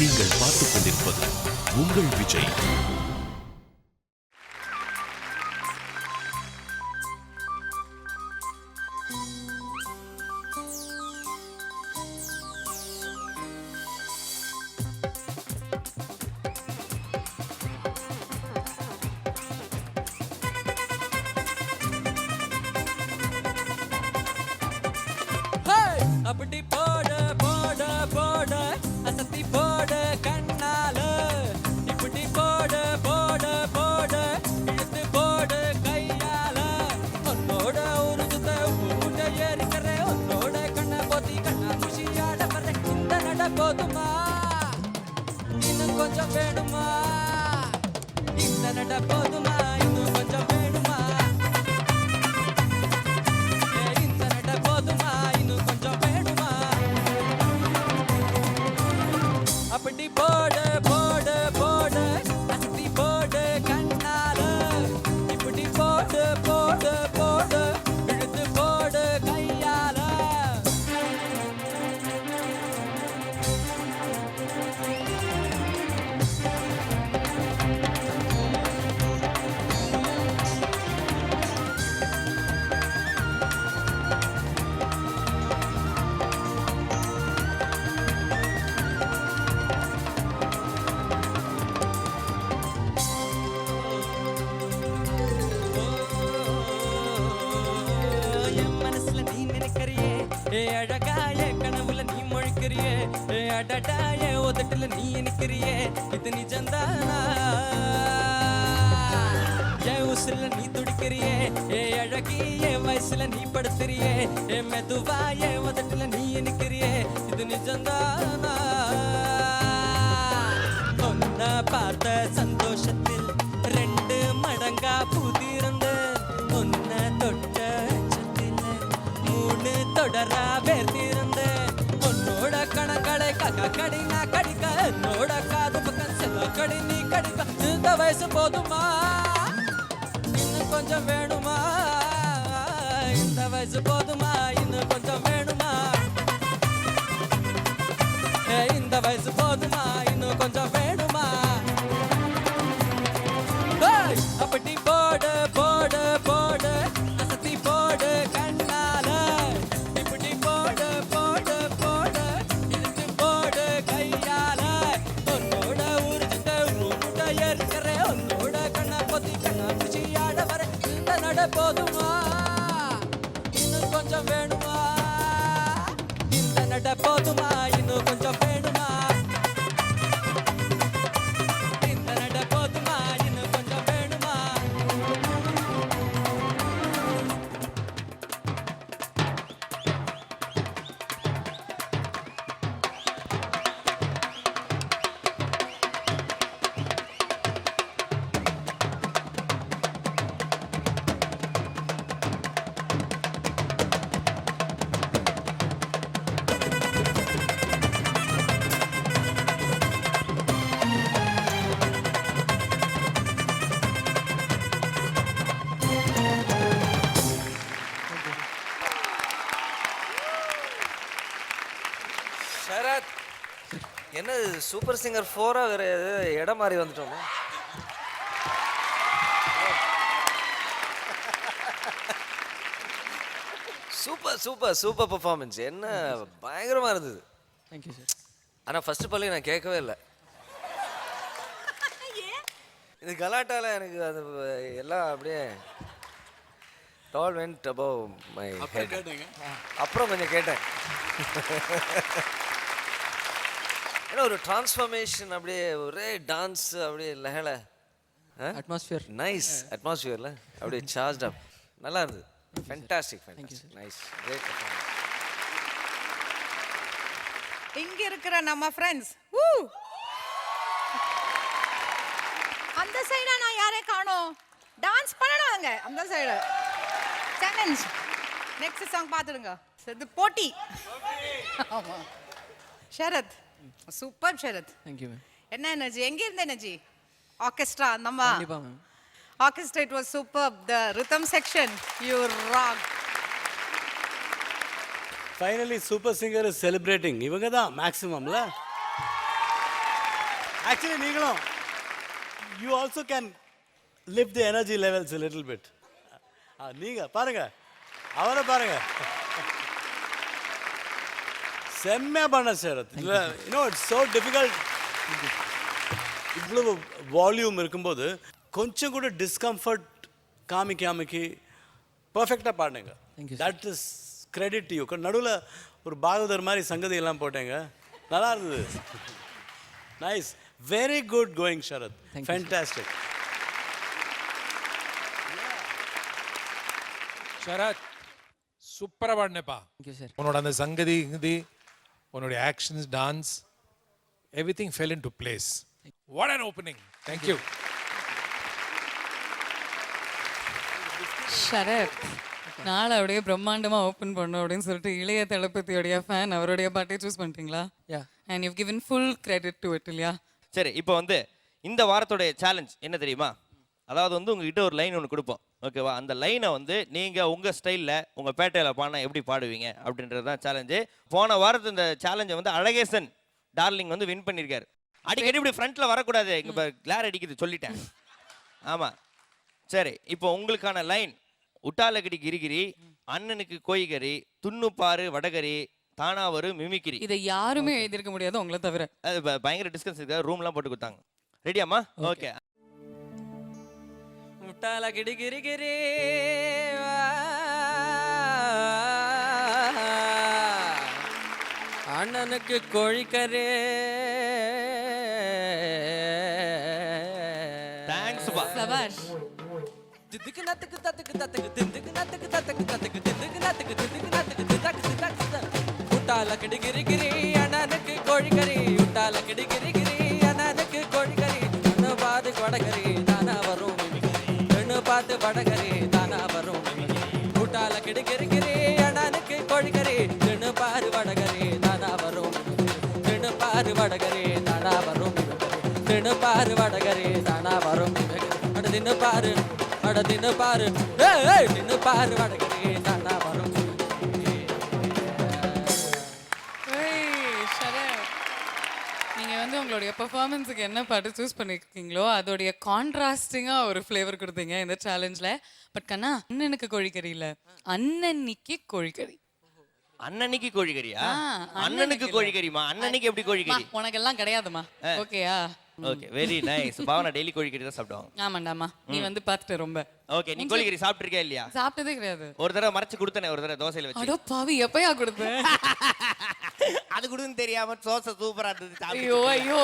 நீங்கள் பார்த்துக் கொண்டிருப்பது உங்கள் விஜய். அப்படி போட போட போட அசத்தி போட கண்ணால, இப்படி போட போட போட இழுத்து போட கையால, உன்னோட உருகுத ஊட்ட ஏறிக்கிற, உன்னோட கண்ணை போத்தி கண்ணா குஷியாட வர, இந்த நட போதுமா இன்னும் கொஞ்சம் வேணுமா, இந்த நட போதுமா இன்னும் கொஞ்சம் வேணுமா, இந்த நட போதுமா இன்னும் கொஞ்சம் வேணுமா, அப்படி போட போட போட அசத்தி போட கண்ணால, இப்படி போட போட போட இழுத்து போட கையால. என் மனசுல நீ நினைக்கிறியே, ஏ அழகா என் கனவுல நீ முழிக்கிறியே, ஏ அடடா என் உதட்டுல நீ நிக்கிறியே, இது நிஜந்தானா, என் உசுல நீ துடிக்கிறியே, ஏ அழகி என் வயசுல நீ படுத்துறியே, ஏ மெதுவா என் உதட்டுல நீ நிக்கிறியே, இது நிஜந்தானா, உன்னை பார்த்த சந்தோஷத்தில் 2 மடங்கா புதிர்ந்து, உன்னை தொட்ட அச்சத்தில் 3 தொடரா வேர்த்திருந்த, உன்னோட கணங்களை கக்க கடி நான் கடிக்க, என்னோட காது பக்கம் செல்ல கடி நீ கடிக்க, இந்த வயசு போதுமா இன்னும் கொஞ்சம் வேணுமா, இந்த வயசு போதுமா இன்னும் கொஞ்சம் வேணுமா, இந்த வயசு போதுமா இன்னும் கொஞ்சம் வேணுமா, அப்படி போட போட போட அசத்தி போட கண்ணால, இப்படி போட போட போட இழுத்து போட கையால, உன்னோட உருட்ட உருட்ட ஏற்கிற, உன்னோட கண்ணை பொத்தி கண்ணா குஷியாட வர, இந்த நட போதுமா இன்னும் கொஞ்சம் வேணுமா, இந்த நட போதுமா இன்னும் கொஞ்சம் வேணுமா, இந்த நட போதுமா இன்னும் கொஞ்சம் வேணுமா. ஷரத், என்ன சூப்பர் சிங்கர் 4 வேற இடம் மாறி வந்துட்டோம். சூப்பர் சூப்பர் சூப்பர் பெர்ஃபார்மன்ஸ், என்ன பயங்கரமா இருந்தது. Thank you sir. ஆனா ஃபர்ஸ்ட் பல்லவி நான் கேட்கவே இல்லை. இது கலாட்டால எனக்கு அது எல்லாம் அப்படியே டால் வென்ட் அபவ் மை ஹெட். அப்புறம் கொஞ்சம் கேட்டேன். ஏன்னா ஒரு டிரான்ஸ்ஃபர்மேஷன், அப்படியே ஒரே டான்ஸ், அப்படியே லஹல அட்மாஸ்பியர் நைஸ் அட்மாஸ்பியர்ல அப்படியே சார்ஜ் அப், நல்லா இருந்தது. Fantastic fantastic nice great performance. இங்க இருக்கிற நம்ம ஃப்ரெண்ட்ஸ் அந்த சைடா நான் யாரே காணோம், டான்ஸ் பண்ணணுங்க அந்த சைடு. சேலஞ்ச் நெக்ஸ்ட் சாங் பார்த்துடுங்க. இது போட்டி. ஆமா Sharath, super Sharath. Thank you ma'am. என்ன எனர்ஜி, எங்க இருந்த எனர்ஜி? ஆர்கெஸ்ட்ரா நம்ம கண்டிப்பா ma'am. Orchestra, it was superb. The rhythm section, you rock. Finally, Super Singer is celebrating. இவங்க தான் மேக்ஸிமம்ல ஆக்சுவலி நீங்களும் you also can lift the energy levels little bit. நீங்க பாருங்க, அவரை பாருங்க, செம்மையா பண்ண சரத். இல்லை இட்ஸ் ஸோ டிஃபிகல்ட். இவ்வளவு வால்யூம் இருக்கும்போது கொஞ்சம் கூட டிஸ்கம்ஃபர்ட் காமிக்கி பர்ஃபெக்டாக பாடுங்க. That is credit you. நடுவில் ஒரு பாகவதர் மாதிரி சங்கதி எல்லாம் போட்டேங்க, நல்லா இருந்தது. Nice, very good going Sharath, fantastic. Sharath சூப்பரா பாடினேப்பா. உன்னோட அந்த சங்கதி கிங்கதி, உன்னுடைய actions, dance, everything fell into place. What an opening. Thank you. Sharath, நாளை அப்படியே பிரம்மாண்டமா ஓப்பன் பண்ணோம் அப்படின்னு சொல்லிட்டு இளைய தளபதியோடைய ஃபேன், அவருடைய பாட்டை சூஸ் பண்ணிட்டீங்களா? And you given full credit to it இல்லையா? சரி, இப்போ வந்து இந்த வாரத்தோடைய சேலஞ்ச் என்ன தெரியுமா? அதாவது வந்து உங்ககிட்ட ஒரு லைன் ஒன்று கொடுப்போம், ஓகேவா? அந்த லைனை வந்து நீங்கள் உங்கள் ஸ்டைலில் உங்கள் பேட்டையில் பாடினா எப்படி பாடுவீங்க அப்படின்றது தான் சேலஞ்சு. போன வாரத்து இந்த சேலஞ்சை வந்து அழகேசன் டார்லிங் வந்து வின் பண்ணியிருக்காரு. அடிக்கடி இப்படி ஃப்ரண்ட்டில் வரக்கூடாது, இங்கே இப்போ கிளார் அடிக்குது சொல்லிட்டேன். ஆமாம், சரி. இப்போ உங்களுக்கான லைன்: உட்டாலக்கடி கிரிகிரி, அண்ணனுக்கு கோழிக்கறி, துண்ணுப்பாரு வடகரி, தானா வரும் மிமிக்கிரி. இதை யாருமே எழுதியிருக்க முடியாது உங்களை தவிர. அது பயங்கர டிஸ்கஸ் இருக்கு, ரூம்லாம் போட்டு கொடுத்தாங்க. ரெடியாம்மா? ஓகே. முட்டால கிடி கிரி கிரி அண்ணனுக்கு கோழிக்கறி. தேங்க்ஸ் பா. சபாஷ். திதுக்கு நத்துக்கு தத்துக்கு தத்துக்கு திந்துக்கு நத்துக்கு தத்துக்கு தத்துக்கு திதுக்கு நத்துக்கு திதுக்கு நத்துக்கு திதக்கு திதக்கு திதக்கு. முட்டால கிடி கிரி கிரி அண்ணனுக்கு கோழிக்கறி. முட்டால கிடி கிரி கிரி அண்ணனுக்கு கோழிக்கறி. அண்ணு பாது வடகரி தானா வரும் மிமிக்கிரி. பெண்ணு பார்த்து வடகரி தானா வரும் மிமிக்கிரி. முட்டால கிடி கிரி கிரி அண்ணனுக்கு கோழிக்கறி. பெண்ணு பாரு வடகரி தானா வரும் மிமிக்கிரி. பெண்ணு பாரு வடகரி தானா வரும் மிமிக்கிரி. பெண்ணு பாரு வடகரி தானா வரும் மிமிக்கிரி. அட தின்னு பாரு, அட தின்னு பாரு, ஏய் தின்னு பாரு வடகரி தானா வரும் மிமிக்கிரி. ஏய், ஷரத், நீங்க வந்து உங்களுடைய பெர்ஃபார்மன்ஸுக்கு என்ன பாட்டு சூஸ் பண்ணிருக்கீங்களோ அதோடைய கான்ட்ராஸ்டிங்கா ஒரு ஃப்ளேவர் கொடுத்தீங்க இந்த சேலஞ்சில். பட் கண்ணா, அண்ணனுக்கு கோழிக்கறி இல்ல, அண்ணன்னிக்கு கோழிக்கறி. அண்ணனுக்கு கோழிக்கறியா? ஆ, அண்ணனுக்கு கோழிக்கறிமா? அண்ணனுக்கு எப்படி கோழிக்கறி? உனக்கெல்லாம் கிடையாதுமா. ஓகேயா? Okay, very nice. Bhavana daily கோழிக்கறி தான் சாப்பிடுவாங்க. ஆமாண்டாமா, நீ வந்து பார்த்துட்ட ரொம்ப. ஓகே, நீ கோழிக்கறி சாப்பிட்டிருக்கியா இல்லையா? சாப்பிட்டதே கிடையாது. ஒரு தடவை மறைச்சு கொடுத்தனே, ஒரு தடவை தோசையில வச்சு. அடோ பாவி, எப்பயா கொடுத்த? அது கொடுன்னு தெரியாம தோசை சூப்பரா இருந்தது. ஐயோ ஐயோ,